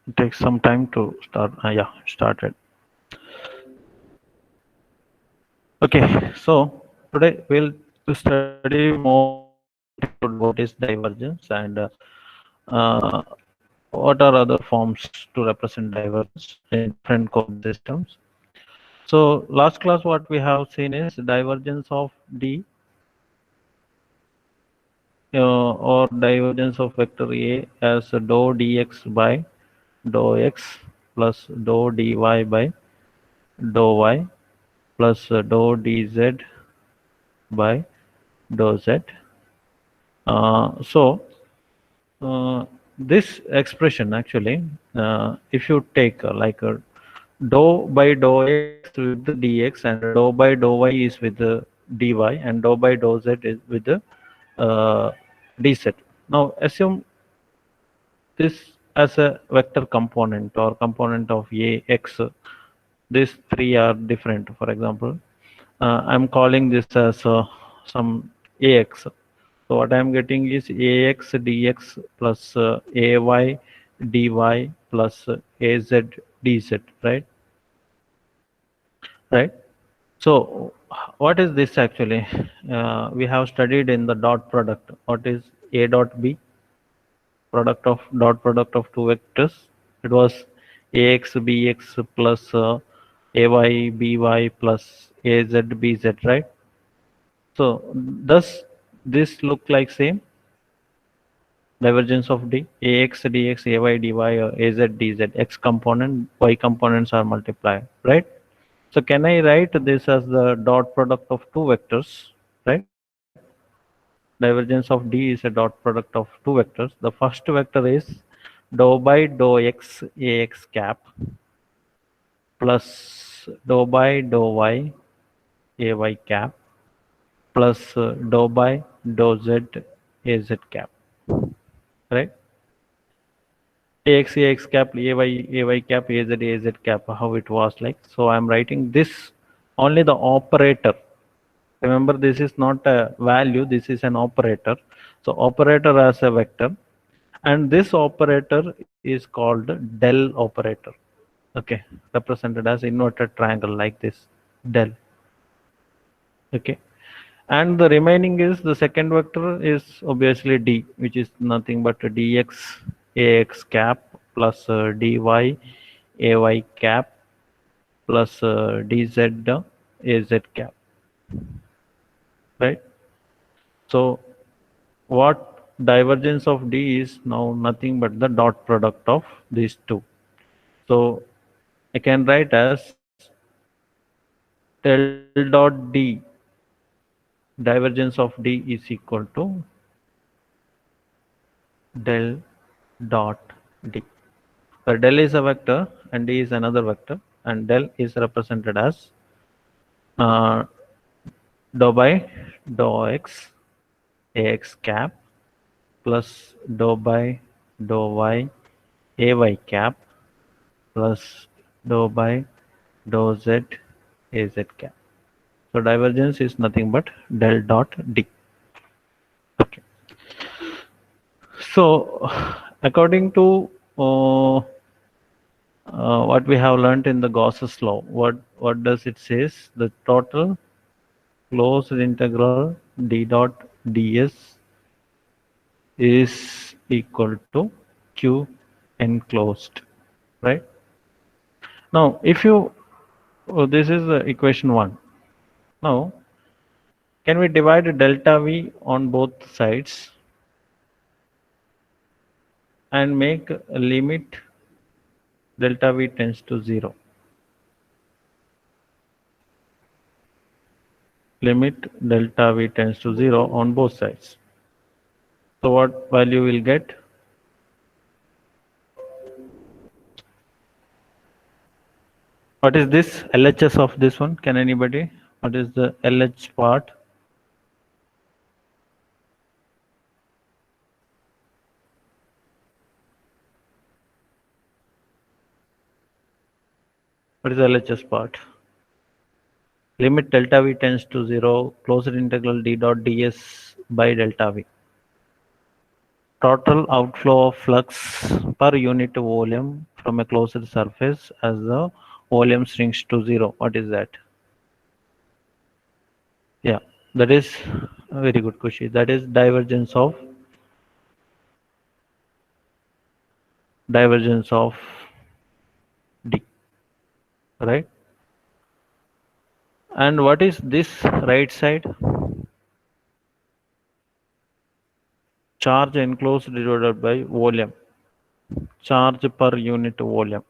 It takes some time to start. Yeah, started. Okay, so today we'll study more detailed about what is divergence and what are other forms to represent divergence in different code systems. So last class what we have seen is divergence of D or divergence of vector A as dou dx by dou x plus dou dy by dou y plus dou dz by dou z. So this expression actually, if you take like a dou by dou x with the dx and dou by dou y is with the dy and dou by dou z is with the uh, dz. Now assume this as a vector component or component of ax. These three are different. For example, I'm calling this as some ax. So what I'm getting is ax dx plus ay dy plus az dz, right? Right. So what is this actually? We have studied in the dot product. What is a dot b? Product of two vectors. It was ax bx plus ay by plus az bz, right? So does this look like same? Divergence of D, ax dx, ay dy, or az dz, x component, y components are multiplied, right? So can I write this as the dot product of two vectors, right? Divergence of D is a dot product of two vectors. The first vector is dou by dou x ax cap plus dou by dou y ay cap plus dou by dou z az cap, right? ax cap ay cap az cap, how it was like. So I'm writing this only the operator. Remember, this is not a value, this is an operator. So operator as a vector, and this operator is called del operator. Okay, represented as inverted triangle like this, del. Okay, and the remaining is the second vector is obviously d, which is nothing but dx ax cap plus dy ay cap plus dz az cap, right? So what divergence of d is now nothing but the dot product of these two. So I can write as del dot d, divergence of d is equal to del dot d. So del is a vector and d is another vector, and del is represented as uh, dou by dou x ax cap plus dou by dou y ay cap plus dou by dou z az cap. So divergence is nothing but del dot d. Okay. So according to what we have learned in the Gauss's law, what does it says? The total closed integral d dot ds is equal to q enclosed, right? Now if you this is equation 1. Now can we divide delta v on both sides and make a limit delta v tends to 0? Limit delta v tends to 0 on both sides. So what value will get? What is this LHS of this one? Can anybody? What is the LH part? What is the LHS part? Limit delta v tends to 0, closed integral d dot ds by delta v. total outflow of flux per unit volume from a closed surface as the volume shrinks to zero. What is that? Yeah, that is a very good question. That is divergence of D, right? And what is this right side? Charge enclosed divided by volume. Charge per unit volume.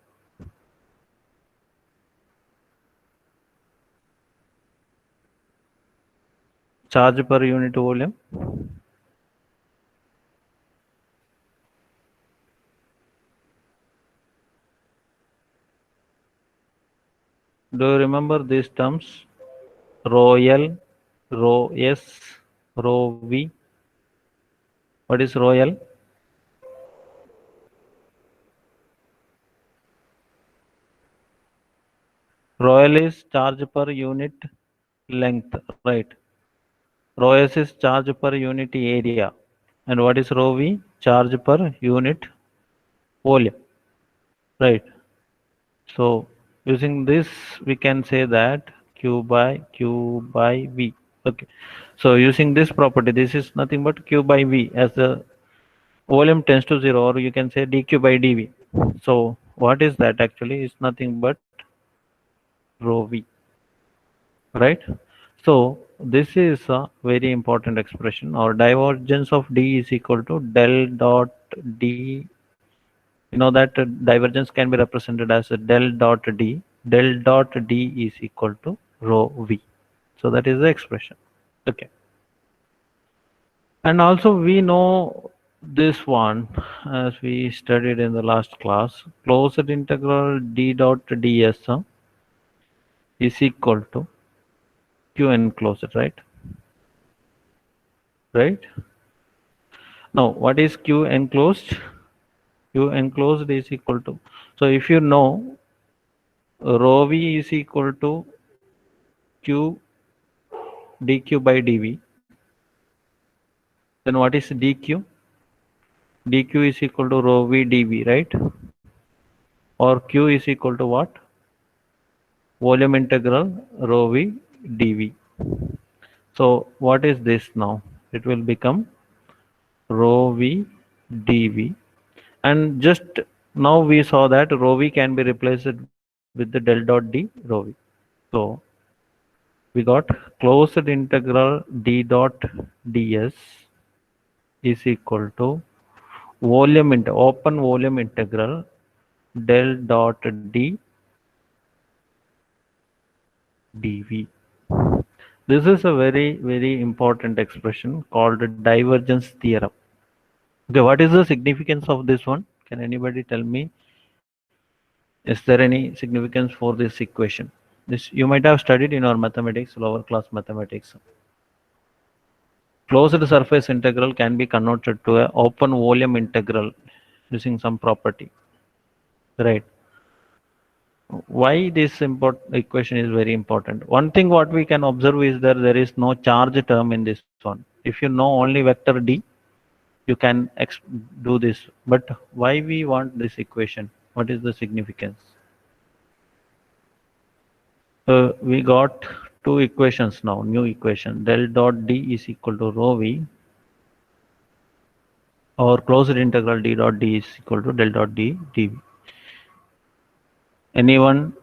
Charge per unit volume. Do you remember these terms? Rho L, rho S, rho V. What is rho L? Rho L is charge per unit length, right? Rho S is charge per unit area. And what is rho V? Charge per unit volume, right? So using this, we can say that Q by V. Okay. So using this property, this is nothing but Q by V as the volume tends to zero, or you can say dq by dv. So what is that actually? Is nothing but rho v, right? So this is a very important expression, or divergence of d is equal to del dot d. You know that divergence can be represented as a del dot d. Del dot d is equal to rho v. So that is the expression. Okay. And also we know this one, as we studied in the last class, closed integral d dot ds is equal to q enclosed, right? Right? Now, what is q enclosed? Q enclosed is equal to, so if you know rho v is equal to q dq by dv, then what is dq? dq is equal to rho v dv, right? Or q is equal to what? Volume integral rho v dv. So what is this now? It will become rho v dv. And just now we saw that rho v can be replaced with the del dot d rho v. So we got closed integral d dot ds is equal to open volume integral del dot d dv. This is a very important expression called divergence theorem. Okay, what is the significance of this one? Can anybody tell me? Is there any significance for this equation? This you might have studied in our mathematics, lower class mathematics. Closed surface integral can be converted to an open volume integral using some property, right? Why this equation is very important? One thing what we can observe is that there is no charge term in this one. If you know only vector d, you can do this. But why we want this equation? What is the significance? We got two equations now, new equation. Del dot d is equal to rho v, or closed integral d dot d is equal to del dot d dv. Anyone?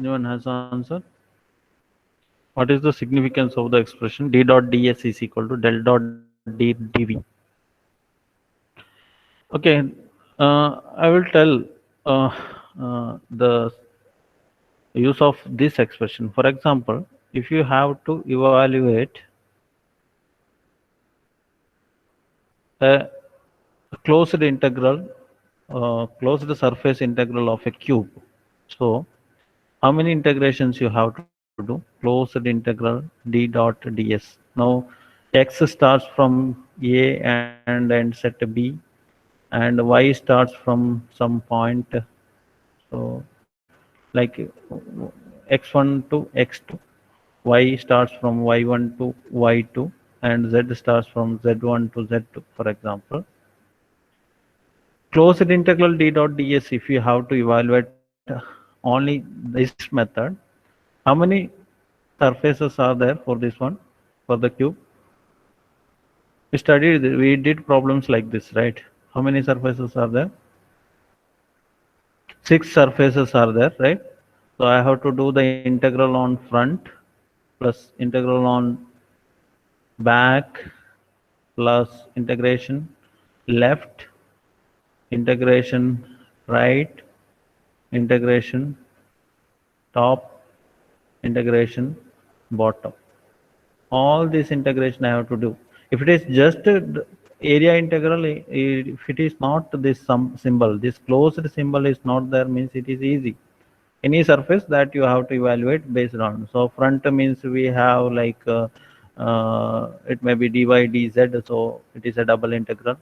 Anyone has answer? What is the significance of the expression d dot ds is equal to del dot d dv? Okay, I will tell the use of this expression. For example, if you have to evaluate a closed integral, closed surface integral of a cube, So how many integrations you have to do? Closed integral d dot ds. Now x starts from a and ends at b, and y starts from some point. So like x1 to x2, y starts from y1 to y2, and z starts from z1 to z2, for example. Closed integral d dot ds, if you have to evaluate only this method, how many surfaces are there for this one, for the cube? We did problems like this, right? How many surfaces are there? Six surfaces are there, right? So I have to do the integral on front plus integral on back plus integration left, integration right, integration top, integration bottom. All this integration I have to do. If it is just area integral, if it is not this some symbol, this closed symbol is not there, means it is easy. Any surface that you have to evaluate based on. So front means we have like it may be dy dz, so it is a double integral.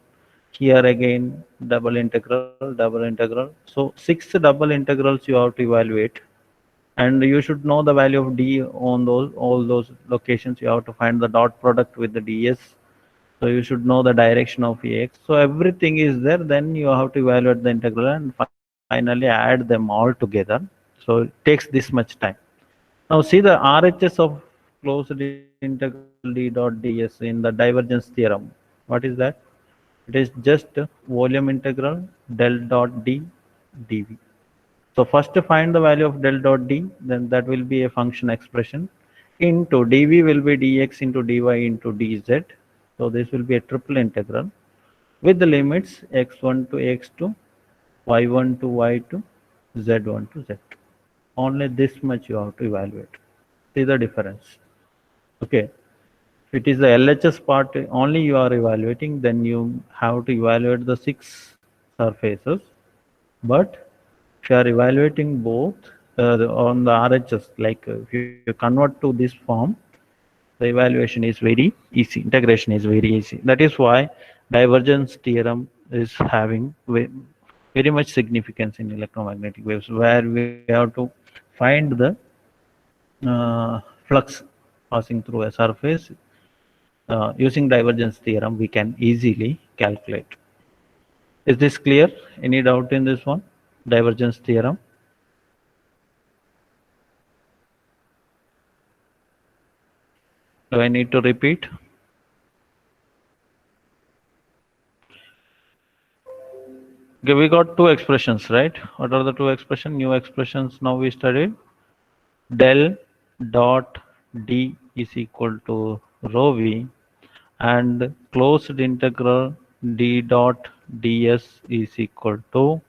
Here again double integral. So six double integrals you have to evaluate, and you should know the value of d on those all those locations. You have to find the dot product with the ds, so you should know the direction of ax. So everything is there, then you have to evaluate the integral and finally add them all together. So it takes this much time. Now see the RHS of closed integral d dot ds in the divergence theorem. What is that? It is just volume integral del dot d dv. So first find the value of del dot d, then that will be a function expression, into dv will be dx into dy into dz. So this will be a triple integral with the limits x1 to x2, y1 to y2, z1 to z2. Only this much you have to evaluate. See the difference. Okay. If it is the LHS part only you are evaluating, then you have to evaluate the six surfaces. But if you are evaluating both on the RHS, like if you convert to this form, the evaluation is very easy. Integration is very easy. That is why divergence theorem is having very much significance in electromagnetic waves, where we have to find the flux passing through a surface. Using divergence theorem, we can easily calculate. Is this clear? Any doubt in this one? Divergence theorem. Do I need to repeat? Okay, we got two expressions, right? What are the two expressions? New expressions now we studied. Del dot d is equal to rho v, and closed integral d dot ds is equal to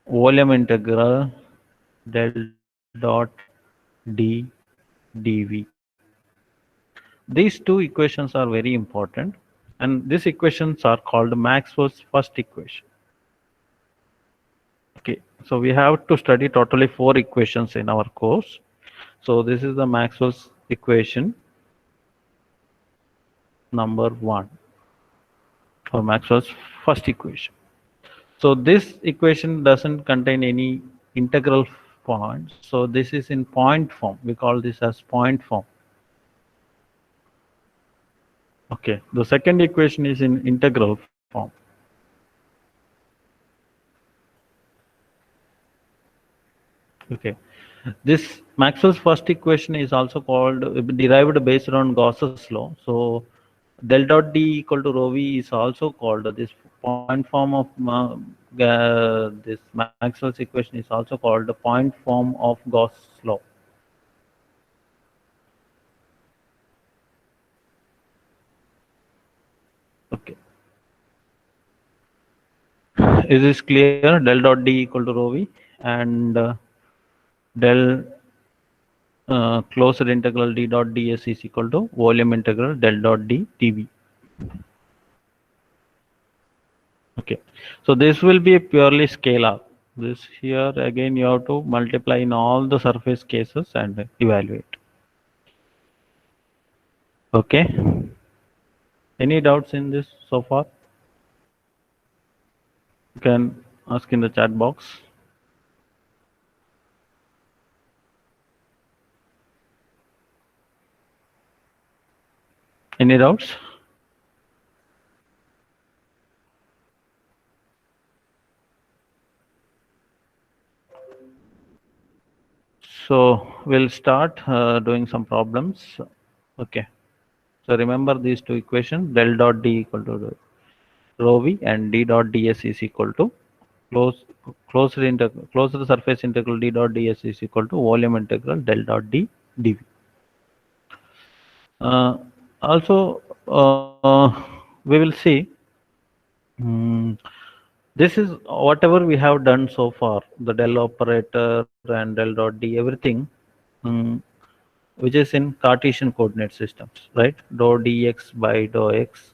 volume integral del dot d dv. These two equations are very important, and these equations are called Maxwell's first equation. Okay, so we have to study totally four equations in our course. So this is the Maxwell's equation number one, or Maxwell's first equation. So this equation doesn't contain any integral points. So this is in point form. We call this as point form. Okay, the second equation is in integral form. Okay, this Maxwell's first equation is also called derived based on Gauss's law. So del dot d equal to rho v is also called this point form of this Maxwell's equation is also called the point form of Gauss's law. Okay, is this clear? Del dot d equal to rho v, and del closed integral d dot ds is equal to volume integral del dot d dv. Okay, so this will be a purely scalar. This here again you have to multiply in all the surface cases and evaluate. Okay, any doubts in this so far? You can ask in the chat box. Any doubts? So we'll start doing some problems. Okay. So remember these two equations: del dot D equal to rho V and D dot ds is equal to close close the surface integral D dot ds is equal to volume integral del dot D dV. Also, we will see. mm, this is whatever we have done so far, the del operator and del dot D, everything, mm, which is in Cartesian coordinate systems, right? Dou dx by dou x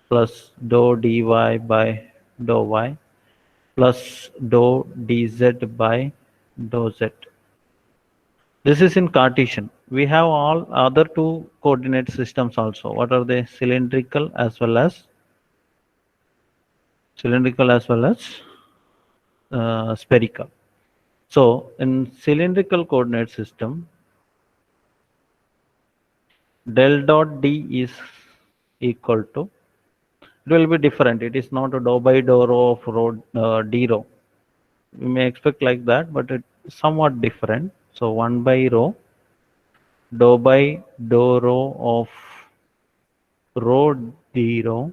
plus dou dy by dou y plus dou dz by dou z. This is in Cartesian. We have all other two coordinate systems also. What are they? Cylindrical as well as spherical. So in cylindrical coordinate system, del dot D is equal to, it will be different. It is not a dou by dou rho of rho d rho. We may expect like that, but it's somewhat different. So 1 by rho dou by dou rho of rho d rho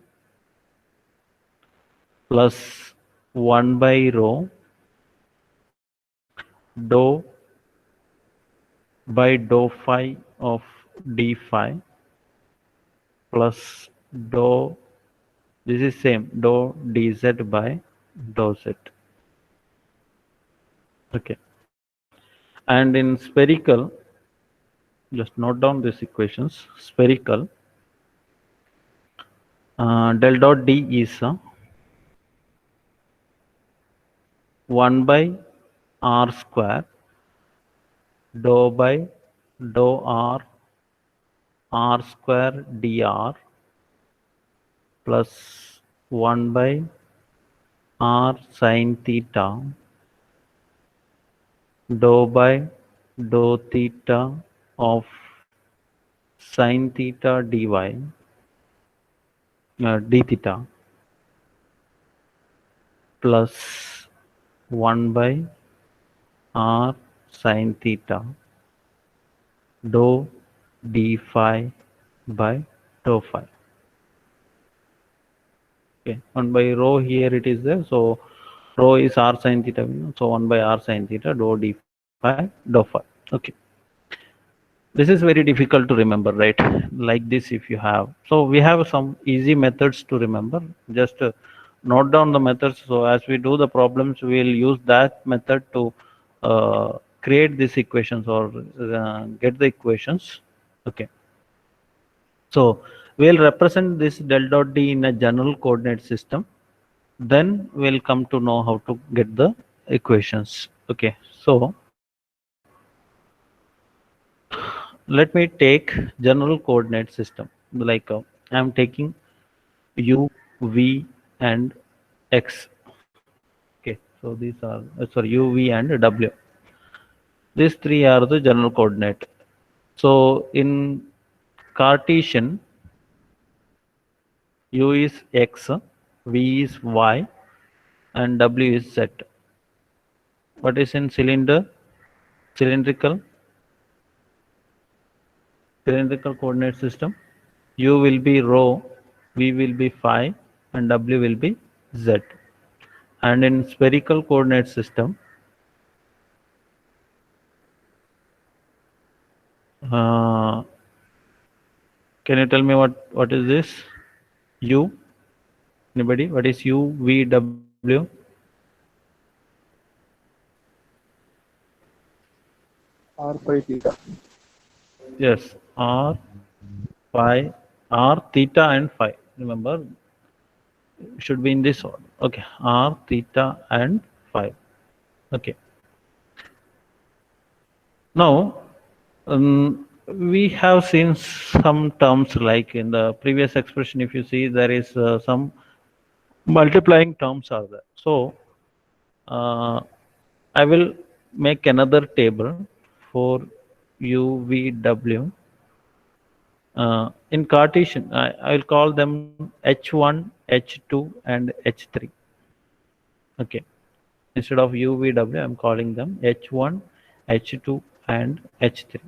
plus 1 by rho dou by dou phi of d phi plus dou, this is same, dou dz by dou z. Okay. And in spherical, just note down these equations. Spherical, del dot D is 1 by r square dou by dou r square dr plus 1 by r sin theta dou by dou theta of sin theta dy d theta plus 1 by r sin theta dou d phi by dou phi. Okay, 1 by rho here it is there. So rho is r sin theta. So 1 by r sin theta dou d phi dou phi. Okay. This is very difficult to remember, right? Like this, if you have. So we have some easy methods to remember. Just note down the methods. So as we do the problems, we will use that method to create these equations or get the equations. Okay. So we'll represent this del dot D in a general coordinate system. Then we'll come to know how to get the equations. Okay. So let me take general coordinate system, like I'm taking u, v and x. Okay, so these are sorry, u, v and w. These three are the general coordinate. So in Cartesian, u is x, v is y and w is z. What is in cylindrical coordinate system? U will be rho, v will be phi and w will be z. And in spherical coordinate system, can you tell me what is this? U? Anybody? What is U, V, W? R phi theta. Yes, R, phi, R, theta and phi. Remember, should be in this order. Okay, r, theta, and phi. Okay. Now, we have seen some terms like in the previous expression. If you see, there is some multiplying terms are there. So, uh, I will make another table for u, v, w. In Cartesian, I will call them H1, H2, and H3. Okay. Instead of u, v, w, I'm calling them H1, H2, and H3.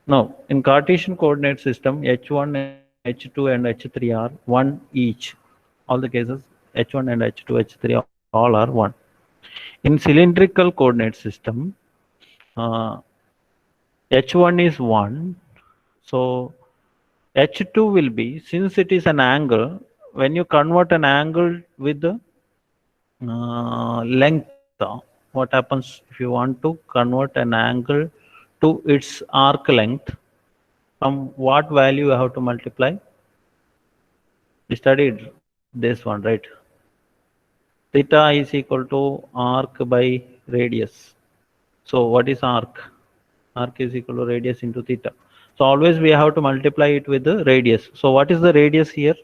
Now, in Cartesian coordinate system, H1, H2, and H3 are 1 each. All the cases, H1 and H2, H3 all are 1. In cylindrical coordinate system, uh, H1 is 1. So, H2 will be, since it is an angle, when you convert an angle with the length, what happens if you want to convert an angle to its arc length, from what value you have to multiply? We studied this one, right? Theta is equal to arc by radius. So what is arc? Arc is equal to radius into theta. So always we have to multiply it with the radius. So what is the radius here?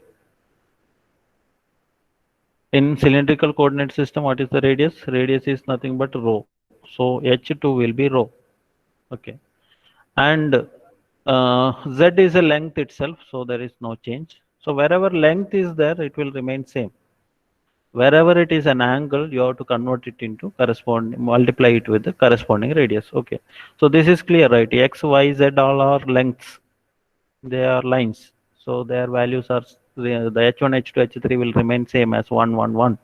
In cylindrical coordinate system, what is the radius? Radius is nothing but rho. So h2 will be rho. Okay. And z is a length itself, so there is no change. So wherever length is there, it will remain same. Wherever it is an angle, you have to convert it into corresponding, multiply it with the corresponding radius. Okay. So this is clear, right? X, Y, Z all are lengths. They are lines. So their values are, the H1, H2, H3 will remain same as 1, 1, 1.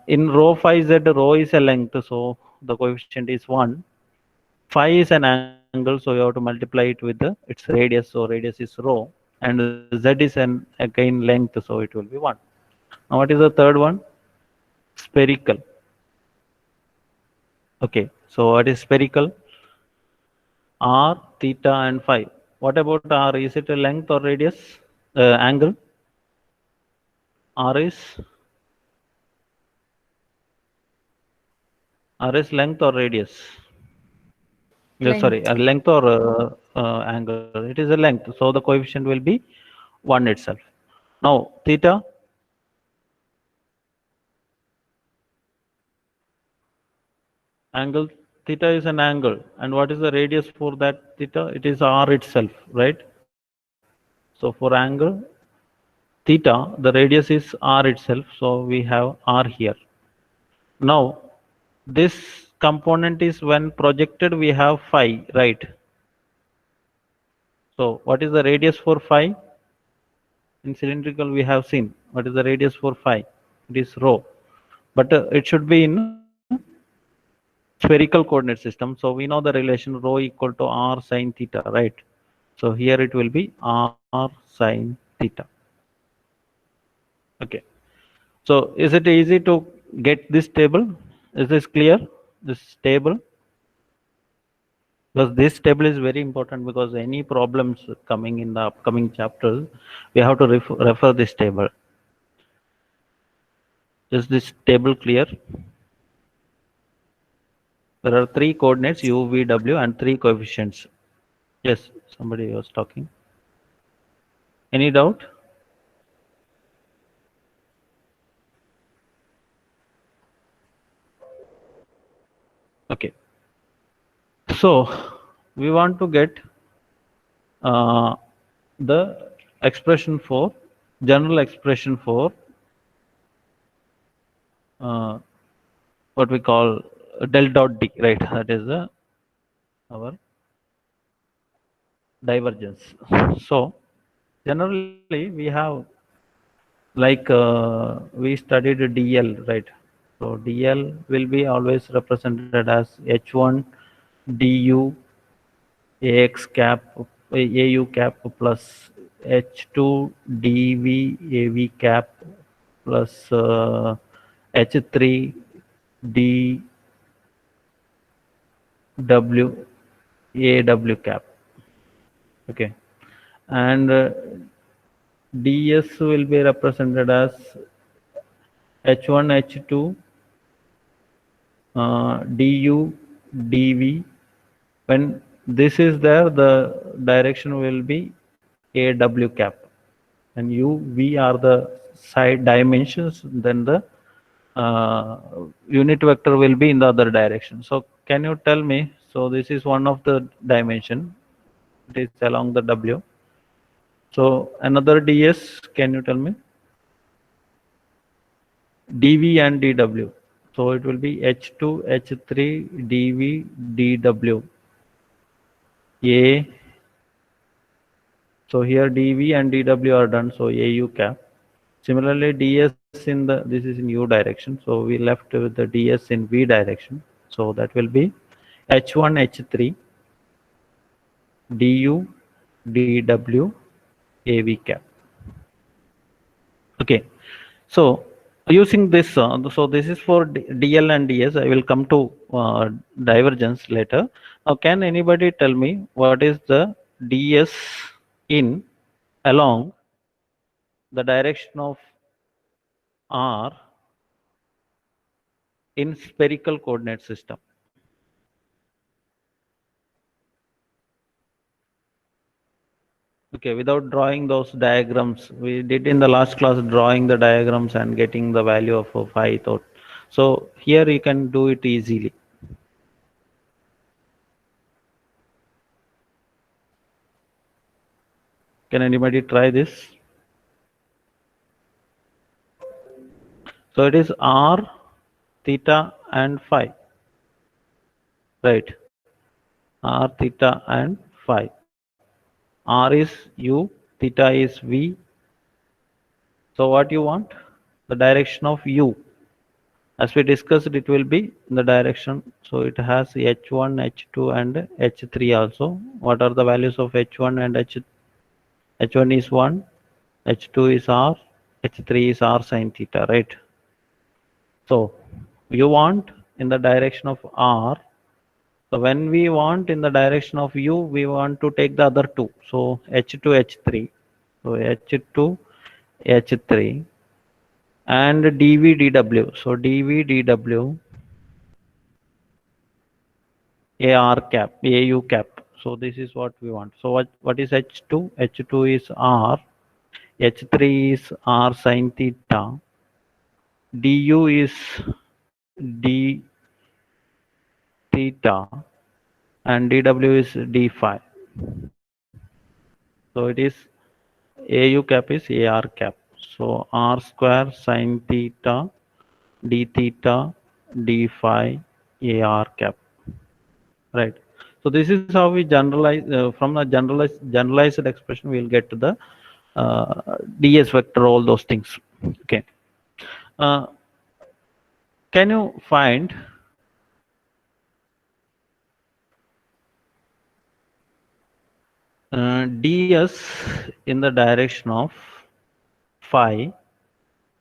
In rho phi Z, rho is a length, so the coefficient is 1. Phi is an angle, so you have to multiply it with the its radius, so radius is rho. And Z is an again length, so it will be 1. Now what is the third one? Spherical. Okay, so what is spherical? R, theta, and phi. What about R? Is it a length or radius? Angle? R is length or radius? Yeah, sorry, Length. a length or angle. It is a length, so the coefficient will be 1 itself. Now, theta. Angle theta is an angle, and what is the radius for that theta? It is r itself, right? So for angle theta, the radius is r itself, so we have r here. Now this component is when projected we have phi, right? So what is the radius for phi? In cylindrical we have seen what is the radius for phi? It is rho, but it should be in spherical coordinate system. So we know the relation rho equal to r sine theta, right? So here it will be r sine theta. Okay. So is it easy to get this table? Is this clear? This table? Because this table is very important, because any problems coming in the upcoming chapters, we have to refer this table. Is this table clear? There are 3 coordinates u, v, w, and 3 coefficients. Yes, somebody was talking. Any doubt? Okay. So we want to get uh, the expression for, general expression for uh, what we call del dot d, right? That is our divergence. So generally we have, like we studied dl, right? So dl will be always represented as h1 du ax cap au cap plus h2 dv av cap plus h3 dw aw cap. Okay. And ds will be represented as H1, H2, du, dv. When this is there, the direction will be aw cap, and u, v are the side dimensions, then the unit vector will be in the other direction. So can you tell me, so this is one of the dimension, it is along the w. So another ds, can you tell me? dv and dw. So it will be h2, h3, dv, dw. A. So here dv and dw are done. So au cap. Similarly, ds in the, this is in u direction. So we left with the ds in v direction. So that will be h1, h3, du, dw, av cap. Okay. So using this, so this is for dl and ds. I will come to divergence later. Now, can anybody tell me what is the ds in along the direction of r in spherical coordinate system? Okay, without drawing those diagrams, we did in the last class drawing the diagrams and getting the value of phi thought. So here you can do it easily. Can anybody try this? So it is r, theta and phi, right? R, theta and phi. R is u, theta is v. So what you want? The direction of u. As we discussed, it will be in the direction. So it has h1, h2 and h3 also. What are the values of h1 and h1 is 1, h2 is r, h3 is r sine theta, right? So you want in the direction of r. So when we want in the direction of u, we want to take the other two. So h2, h3. So h2, h3 and dv, dw. So dv, dw, ar cap, au cap. So this is what we want. So what is h2? h2 is r, h3 is r sine theta, du is d theta, and dw is d phi. So it is au cap is ar cap. So r square sine theta d theta d phi ar cap, right? So this is how we generalize from the generalized expression we will get to the ds vector, all those things. Okay. Can you find ds in the direction of phi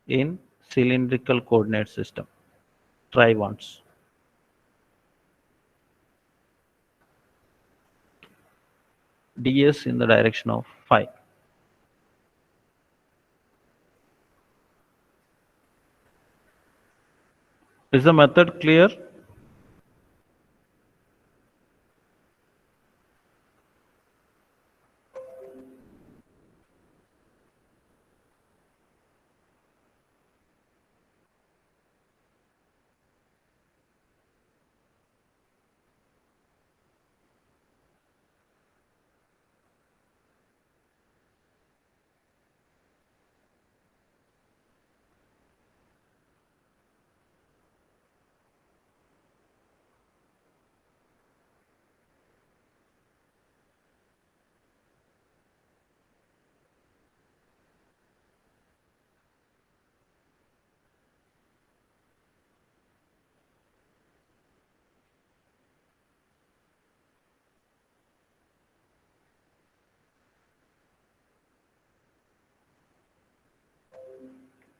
in cylindrical coordinate system? Try once. ds in the direction of phi. Is the method clear?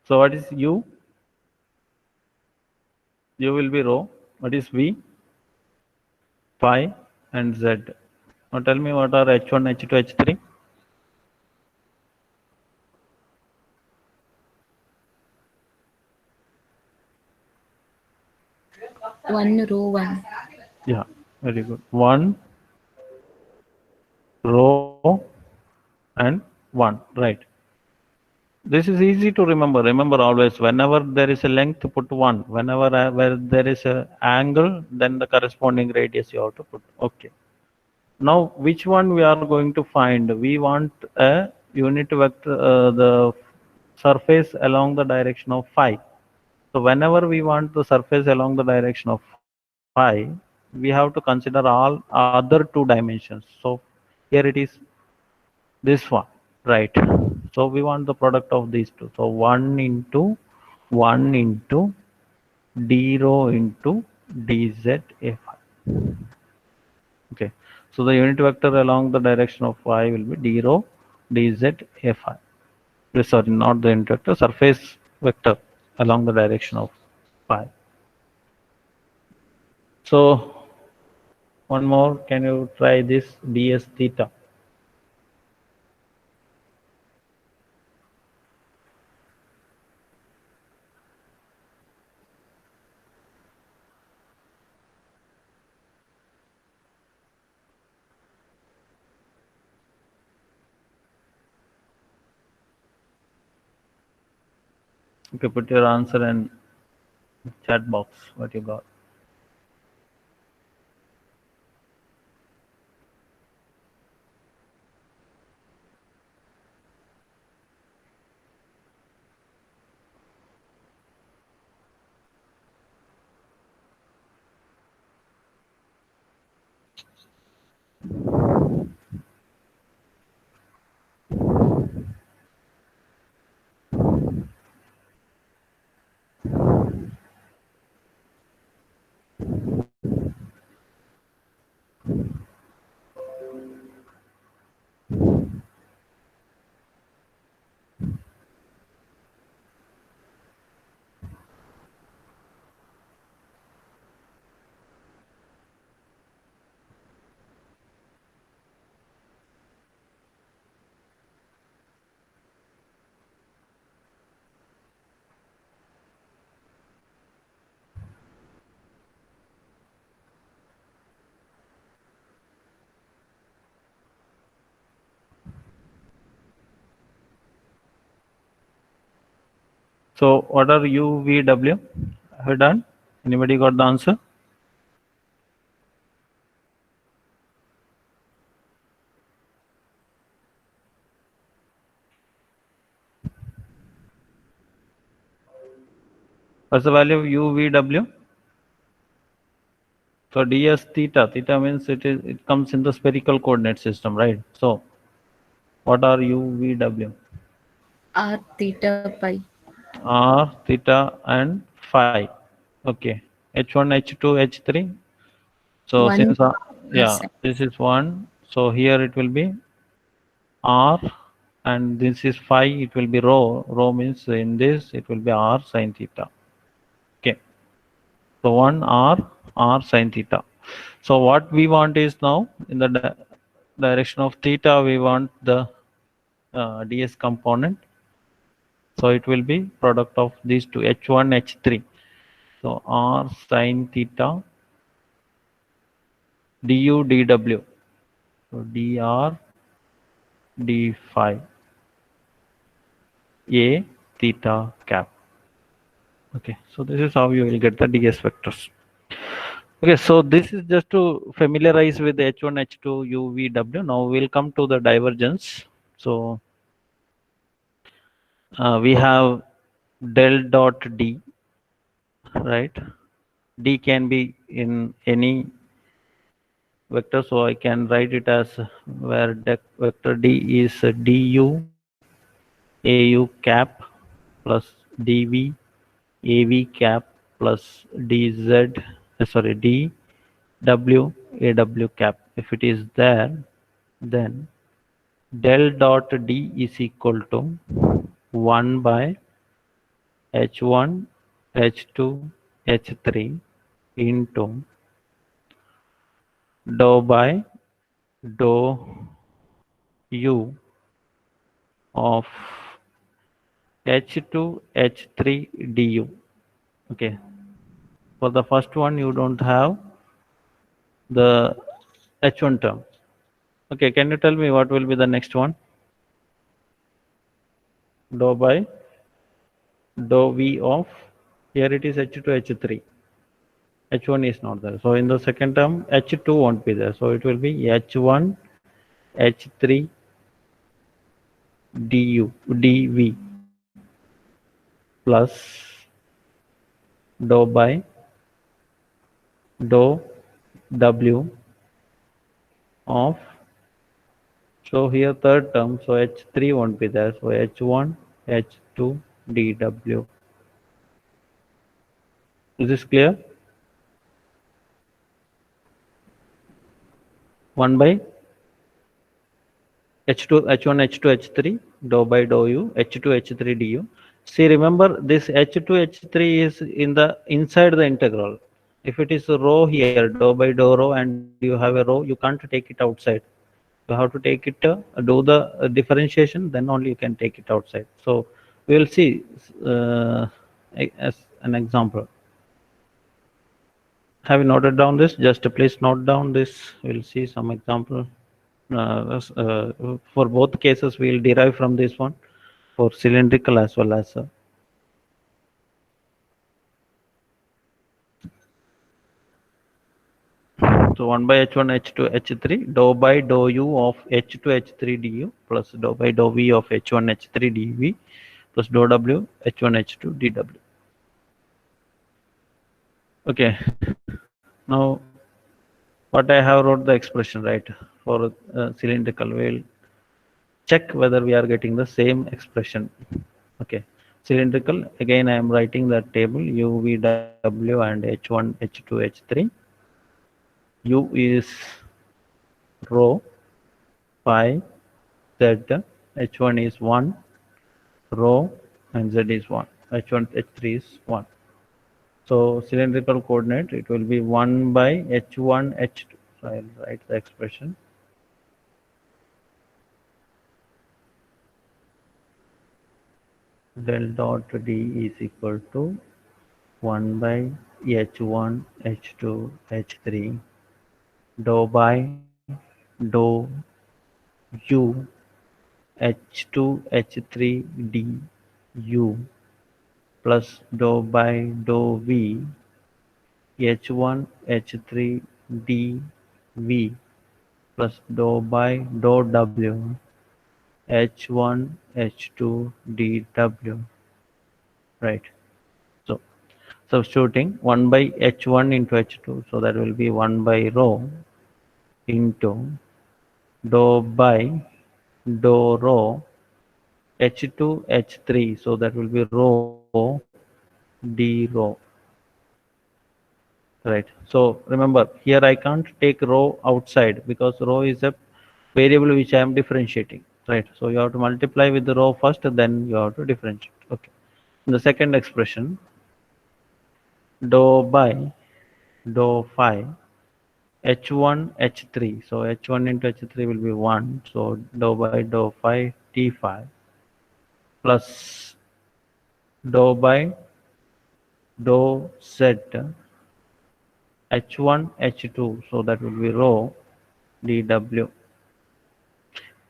So what is u? U will be rho. What is v? Phi and z. Now tell me what are h1, h2, h3? 1 row 1. Yeah, very good. 1 row and 1, right? This is easy to remember. Remember always, whenever there is a length, put 1. Whenever where there is a angle, then the corresponding radius you have to put. Okay. Now, which one we are going to find? We want a unit vector, the surface along the direction of phi. So whenever we want the surface along the direction of phi, we have to consider all other two dimensions. So here it is this one, right? So we want the product of these two. So 1 into d rho into dz fi. Okay. So the unit vector along the direction of phi will be d rho dz fi. Sorry, not the unit vector, surface vector along the direction of phi. So one more, can you try this ds theta? You can put your answer in chat box, what you got. So what are UVW? Have you done? Anybody got the answer? What's the value of UVW? So ds theta, theta means it comes in the spherical coordinate system, right? So what are UVW? R theta pi. R, theta and phi. Okay. H1, H2, H3. So 1 since yeah, percent. this is 1. So here it will be R and this is phi, it will be rho. Rho means in this it will be R sine theta. Okay. So 1 R sine theta. So what we want is now in the direction of theta, we want the ds component. So it will be product of these two, H1, H3. So R sine theta du dw. So dr d phi a theta cap. Okay, so this is how you will get the ds vectors. Okay, so this is just to familiarize with H1, H2, UVW. Now we'll come to the divergence. So we have del dot D, right? D can be in any vector, so I can write it as where vector D is du au cap plus dv av cap plus dz, sorry, dw aw cap. If it is there, then del dot D is equal to 1 by H1, H2, H3 into dou by dou U of H2, H3 du. Okay. For the first one, you don't have the H1 term. Okay, can you tell me what will be the next one? Dou by dou V of, here it is H2, H3. H1 is not there. So in the second term, H2 won't be there. So it will be H1, H3 dV plus dou by dou W of, so here third term, so H3 won't be there. So H1, H2 dW. Is this clear? 1 by H2, H1, H2, H3, dou by dou U, H2, H3 du. See, remember this H2, H3 is in the inside the integral. If it is a rho here, dou by dou rho, and you have a rho, you can't take it outside. You have to take it, do the differentiation, then only you can take it outside. So we will see as an example. Have you noted down this? Just please note down this. We'll see some example. For both cases, we'll derive from this one for cylindrical as well as so 1 by H1, H2, H3, dou by dou U of H2, H3 du plus dou by dou V of H1, H3 dV plus dou W, H1, H2 dW. Okay, now what I have wrote the expression, right, for cylindrical. We'll check whether we are getting the same expression. Okay, cylindrical, again I am writing that table U, V, W and H1, H2, H3. U is rho, phi, Z, H1 is 1, rho and Z is 1, H1, H3 is 1. So cylindrical coordinate, it will be 1 by H1, H2. So I'll write the expression. Del dot D is equal to 1 by H1, H2, H3 dou by dou U H2, H3 du plus dou by dou V H1, H3 dV plus dou by dou W H1, H2 dW. Right. So substituting 1 by H1 into H2, so that will be 1 by rho into dou by dou rho H2, H3, so that will be rho d rho. Right. So remember, here I can't take rho outside because rho is a variable which I am differentiating. Right. So you have to multiply with the rho first, then you have to differentiate. Okay. In the second expression, dou by dou phi H1, H3. So H1 into H3 will be 1. So dou by dou phi T phi plus dou by dou Z H1, H2. So that will be rho dW.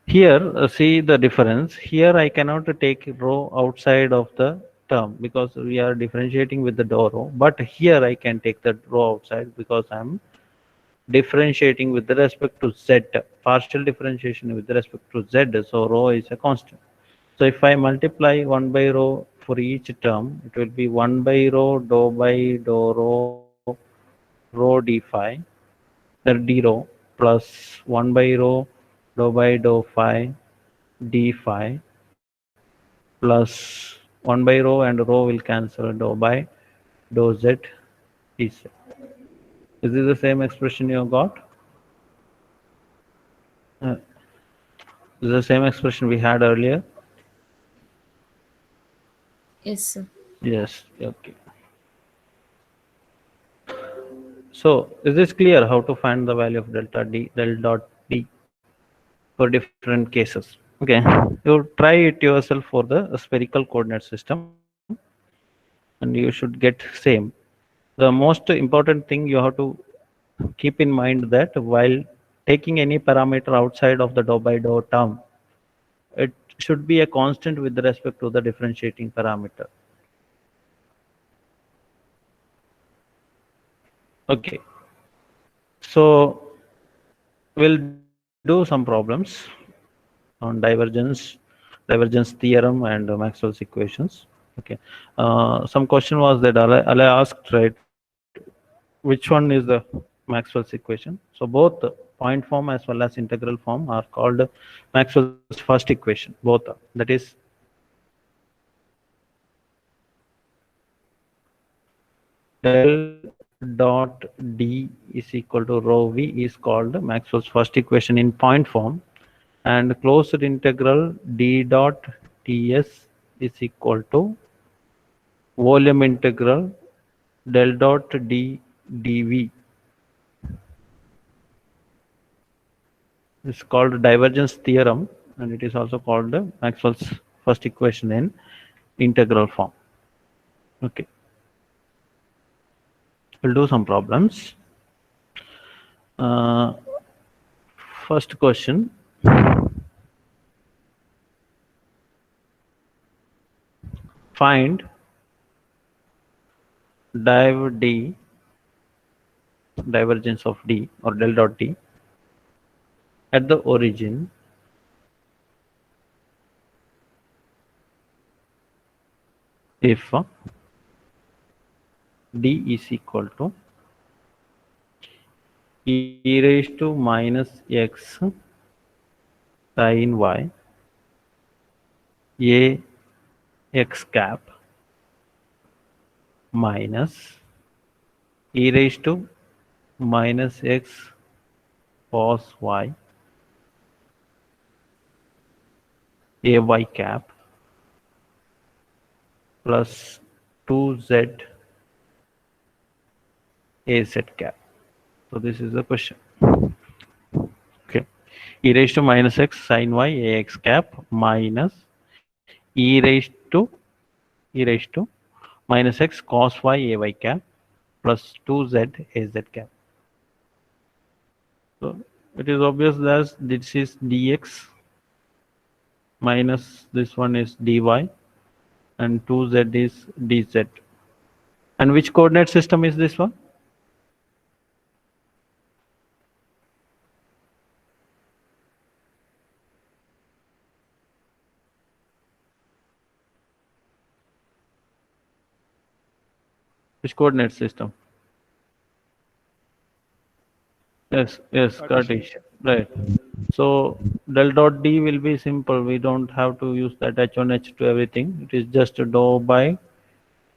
Here, see the difference. Here I cannot take rho outside of the term because we are differentiating with the dou rho. But here I can take the rho outside because I am differentiating with respect to Z. Partial differentiation with respect to Z. So rho is a constant. So if I multiply 1 by rho for each term, it will be 1 by rho dou by dou rho d phi, d rho plus 1 by rho dou by dou phi d phi plus 1 by rho and rho will cancel, dou by dou Z d Z. Is this the same expression you got? This is the same expression we had earlier. Yes, sir. Yes. Okay. So is this clear how to find the value of delta D, del dot D for different cases? Okay. You try it yourself for the spherical coordinate system and you should get same. The most important thing you have to keep in mind that while taking any parameter outside of the dou by dou term, it should be a constant with respect to the differentiating parameter. Okay, so we'll do some problems on divergence theorem and Maxwell's equations. Okay, some question was that Ale asked, right, which one is the Maxwell's equation? So both point form as well as integral form are called Maxwell's first equation, both are. That is del dot D is equal to rho V is called Maxwell's first equation in point form, and closed integral D dot ds is equal to volume integral del dot D dV. It's called divergence theorem, and it is also called Maxwell's first equation in integral form. Okay, we'll do some problems. First question. Find div D, divergence of D or del dot D at the origin if D is equal to e raised to minus x sin y a x cap minus e raised to minus x cos y a y cap plus 2z a z cap. So this is the question. Okay, e raised to minus x sin y a x cap minus e raised to minus x cos y a y cap plus 2z a z cap. So it is obvious that this is dx minus this one is dy and 2z is dz. And which coordinate system is this one? Which coordinate system? Yes, Cartesian. Right. So del dot D will be simple. We don't have to use that H1 H2 everything. It is just dou by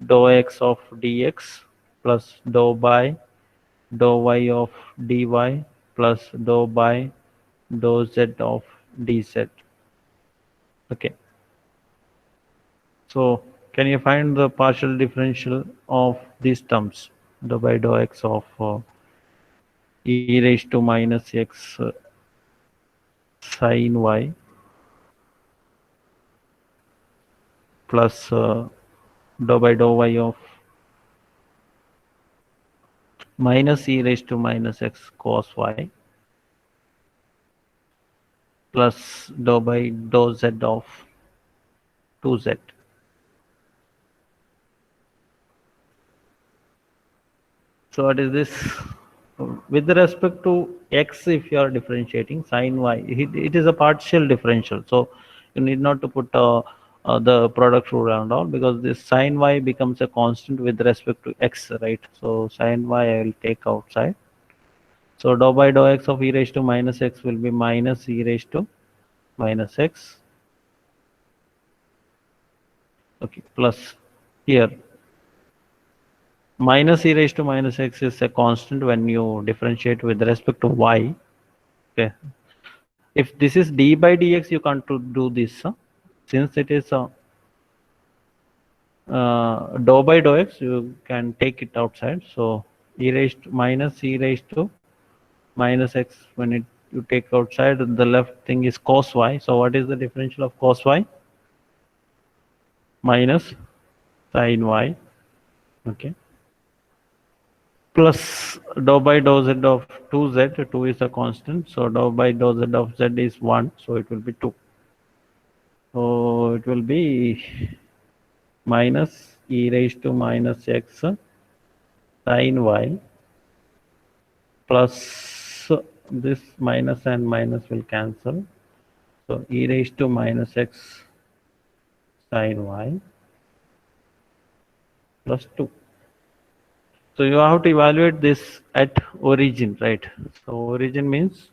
dou x of dx plus dou by dou y of dy plus dou by dou z of dz. Okay. So can you find the partial differential of these terms? Dou by dou x of e raised to minus x sin y plus dou by dou y of minus e raised to minus x cos y plus dou by dou z of 2z. So what is this? With respect to x, if you are differentiating sin y, it is a partial differential. So you need not to put the product rule and all, because this sin y becomes a constant with respect to x, right? So sin y I will take outside. So dou by dou x of e raised to minus x will be minus e raised to minus x. Okay, plus here minus e raised to minus x is a constant when you differentiate with respect to y. Okay, if this is d by dx, you can't do this since it is dou by dou x, you can take it outside. So e raised to minus e raised to minus x, when you take outside, the left thing is cos y. So what is the differential of cos y? Minus sin y. Okay, plus dou by dou z of 2z, 2 is a constant, so dou by dou z of z is 1, so it will be 2. So it will be minus e raised to minus x sin y plus this minus and minus will cancel. So e raised to minus x sin y plus 2. So you have to evaluate this at origin, right? So origin means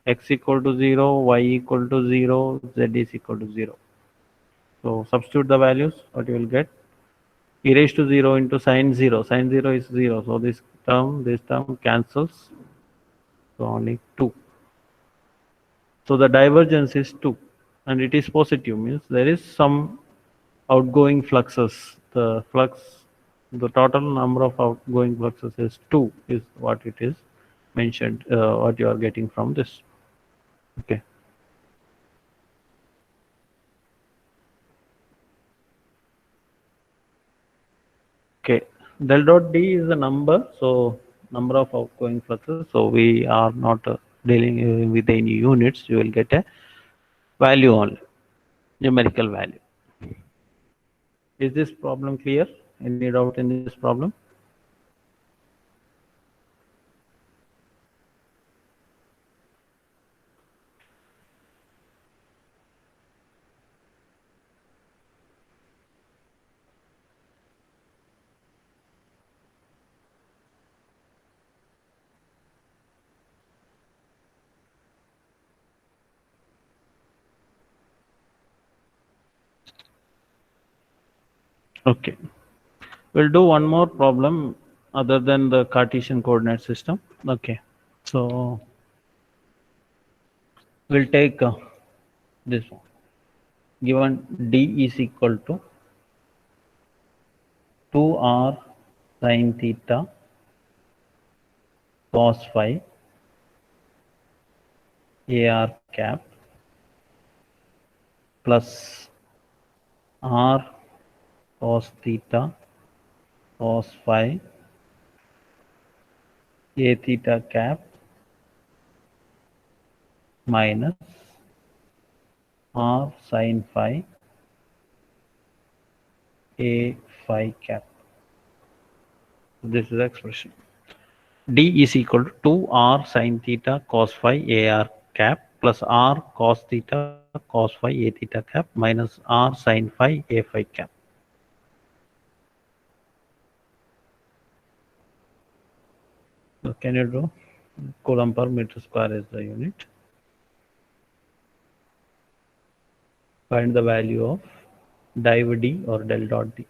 x equal to 0, y equal to 0, z is equal to 0. So substitute the values, what you will get? E raised to 0 into sin 0. Sin 0 is 0. So this term cancels. So only 2. So the divergence is 2. And it is positive, means there is some outgoing fluxes. The total number of outgoing fluxes is 2 is what it is mentioned, what you are getting from this. Okay. Okay, del dot D is the number, so number of outgoing fluxes. So we are not dealing with any units. You will get a value only, numerical value. Is this problem clear? Any doubt in this problem? Okay. We'll do one more problem other than the Cartesian coordinate system. Okay. So we'll take this one. Given D is equal to 2r sin theta cos phi ar cap plus r cos theta cos phi a theta cap minus r sin phi a phi cap. This is the expression. D is equal to 2r sin theta cos phi ar cap plus r cos theta cos phi a theta cap minus r sin phi a phi cap. So can you do? Coulomb per meter square is the unit. Find the value of div D or del dot D.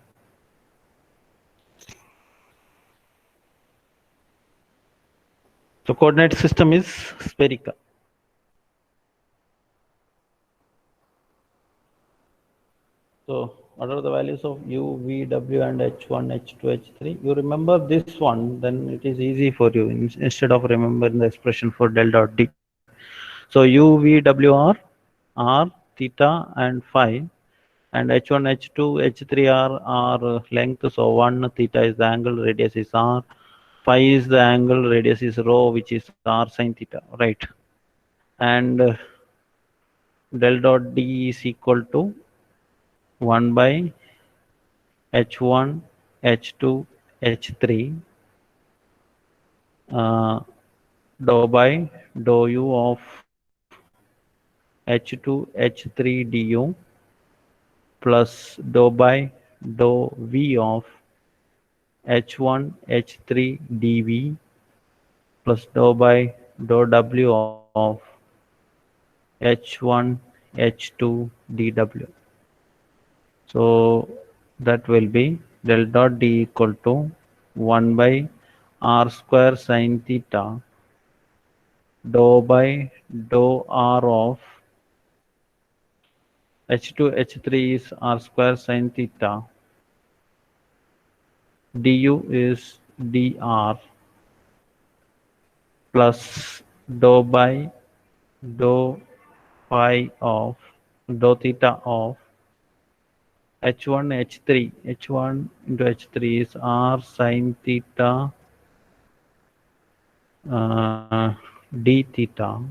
So coordinate system is spherical. So what are the values of u, v, w and h1, h2, h3? You remember this one, then it is easy for you instead of remembering the expression for del dot D. So u, v, w are r, theta and phi, and h1, h2, h3 are length. So 1 theta is the angle, radius is r, phi is the angle, radius is rho, which is r sin theta, right? And del dot D is equal to 1 by h1, h2, h3 dou by dou u of h2, h3 du plus dou by dou v of h1, h3 dv plus dou by dou w of h1, h2 dw. So that will be del dot D equal to 1 by r square sin theta dou by dou r of h2, h3 is r square sin theta, du is dr plus dou by dou phi of dou theta of h1, h3. h1 into h3 is r sin theta d theta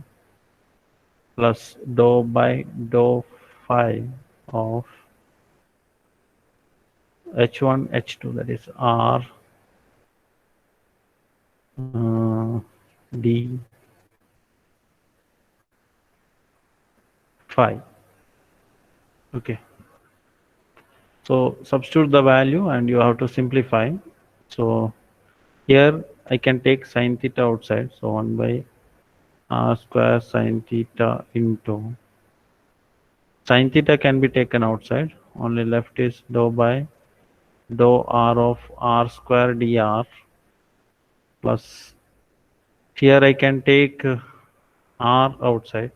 plus dou by dou phi of h1 h2, that is r d phi. Okay, so substitute the value and you have to simplify. So here I can take sine theta outside, so 1 by r square sine theta into sine theta can be taken outside, only left is dou by dou r of r square dr plus here I can take r outside,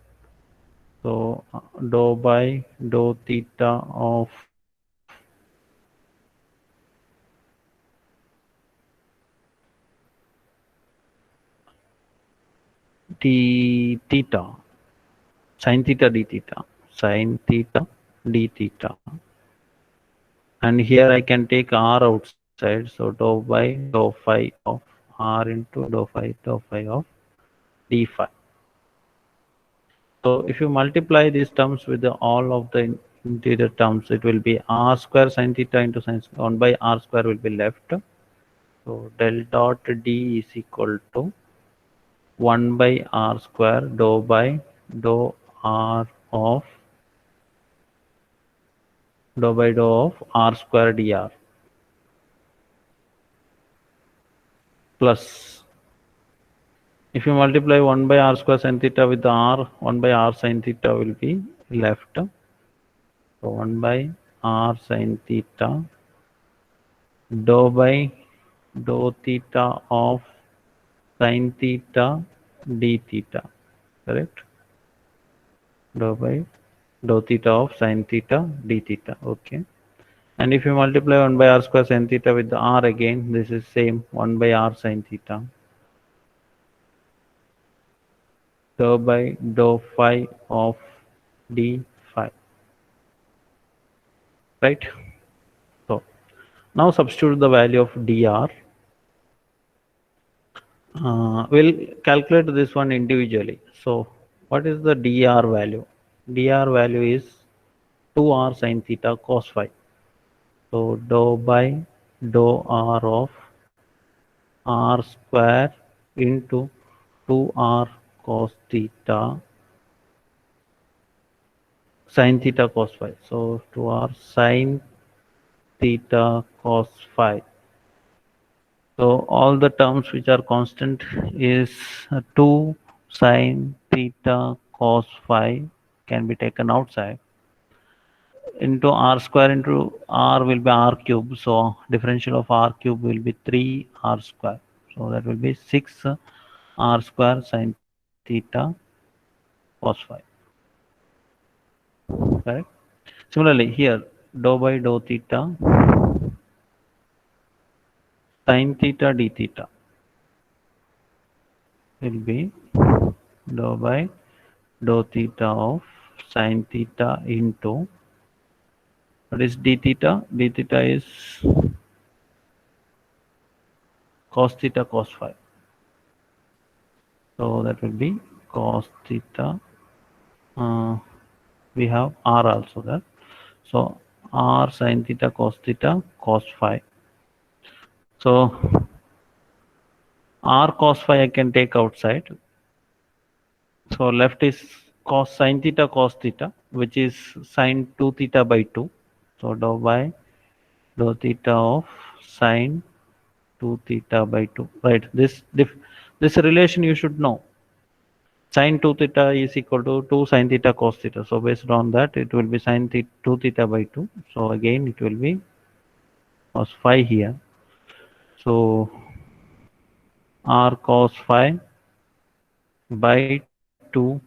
so dou by dou theta of d theta sin theta d theta sin theta d theta, and here I can take r outside, so dou by dou phi of r into dou phi of d phi. So if you multiply these terms with all of the interior terms, it will be r square sin theta into sin 1 by r square will be left. So del dot d is equal to 1 by r square dou by dou r of dou of r square dr plus, if you multiply 1 by r square sin theta with the r, 1 by r sin theta will be left. So 1 by r sin theta dou by dou theta of sin theta d theta, correct? Dou by dou theta of sin theta d theta. Okay, and if you multiply 1 by r square sin theta with the r again, this is same 1 by r sin theta dou by dou phi of d phi, right? So now substitute the value of dr. We'll calculate this one individually. So what is the dr value? Dr value is 2r sin theta cos phi. So dou by dou r of r square into 2r cos theta sin theta cos phi. So 2r sin theta cos phi. So all the terms which are constant is 2 sin theta cos phi can be taken outside into r square into r will be r cube. So differential of r cube will be 3 r square. So that will be 6 r square sin theta cos phi. Correct. Similarly here dou by dou theta sin theta d theta will be dou by dou theta of sin theta into what is d theta? D theta is cos theta cos phi. So that will be cos theta. We have r also there. So r sin theta cos phi. So r cos phi I can take outside. So left is cos sin theta cos theta, which is sin 2 theta by 2. So dou by dou theta of sin 2 theta by 2. Right. This relation you should know. Sin 2 theta is equal to 2 sin theta cos theta. So based on that, it will be sin 2 theta by 2. So again, it will be cos phi here. So r cos phi by 2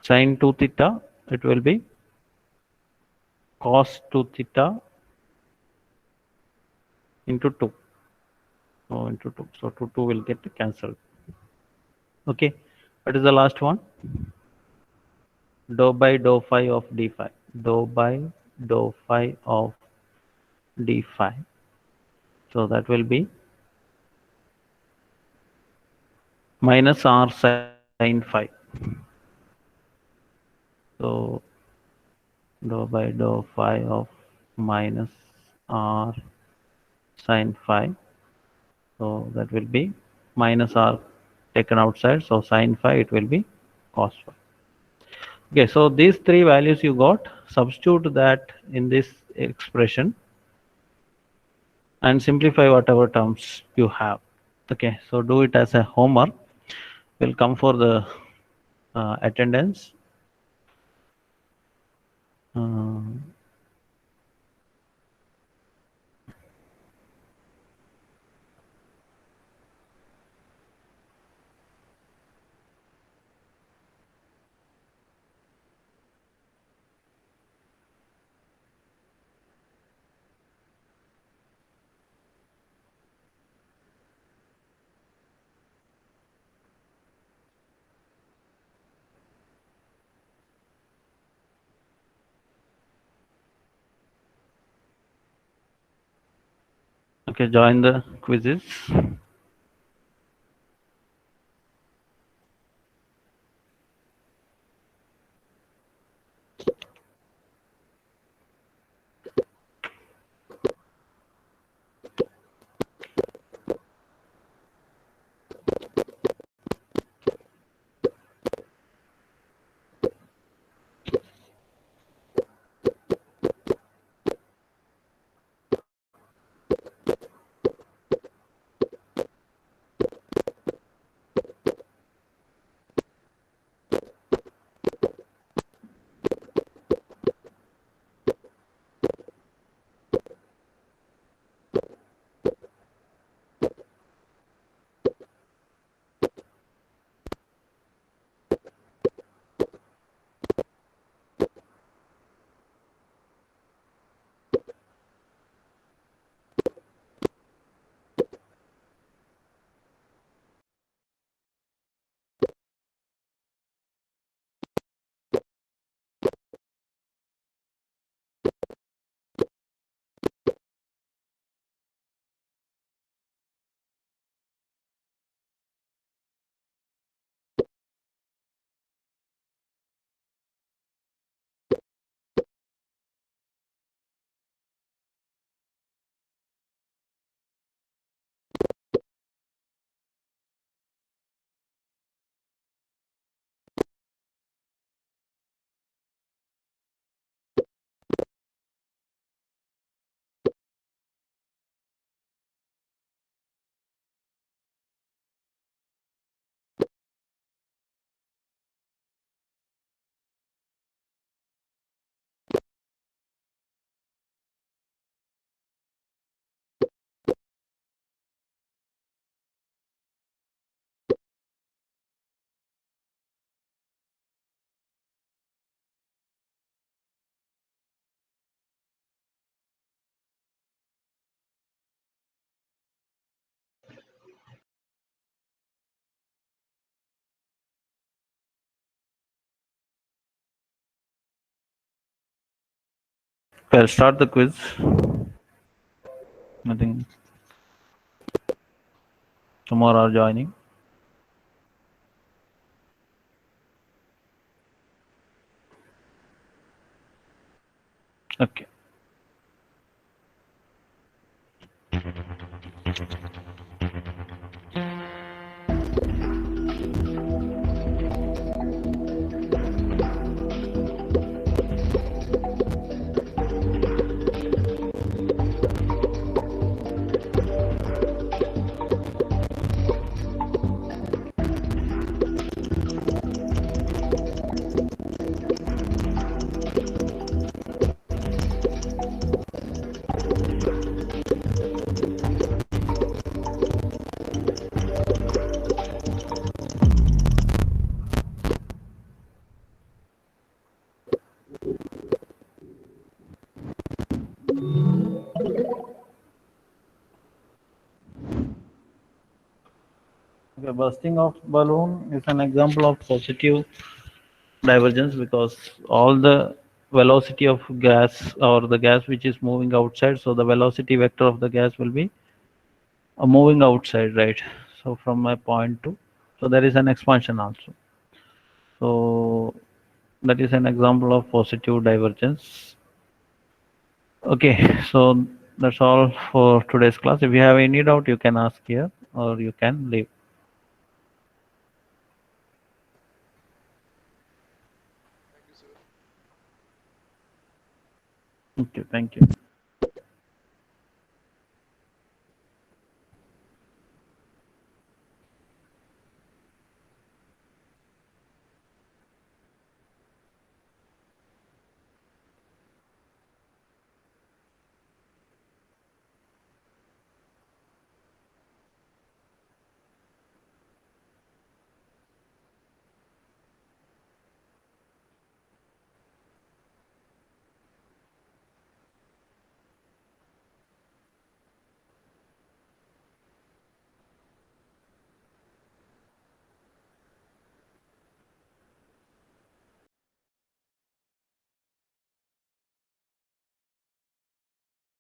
sin 2 theta, it will be cos 2 theta into 2. So into 2. So 2 will get cancelled. Okay. What is the last one? Dou by dou phi of d phi. Dou by dou phi of d phi. So that will be minus r sine phi. So dou by dou phi of minus r sine phi. So that will be minus r taken outside. So sine phi, it will be cos phi. Okay, so these three values you got, substitute that in this expression and simplify whatever terms you have. Okay, so do it as a homework. We'll come for the attendance. Um, okay, join the quizzes. I'll start the quiz. I think tomorrow are joining. Okay. Okay, bursting of balloon is an example of positive divergence because all the velocity of gas or the gas which is moving outside, so the velocity vector of the gas will be moving outside, right? So from my point to, so there is an expansion also. So that is an example of positive divergence. Okay, so that's all for today's class. If you have any doubt, you can ask here or you can leave. Thank you, sir. Okay, thank you.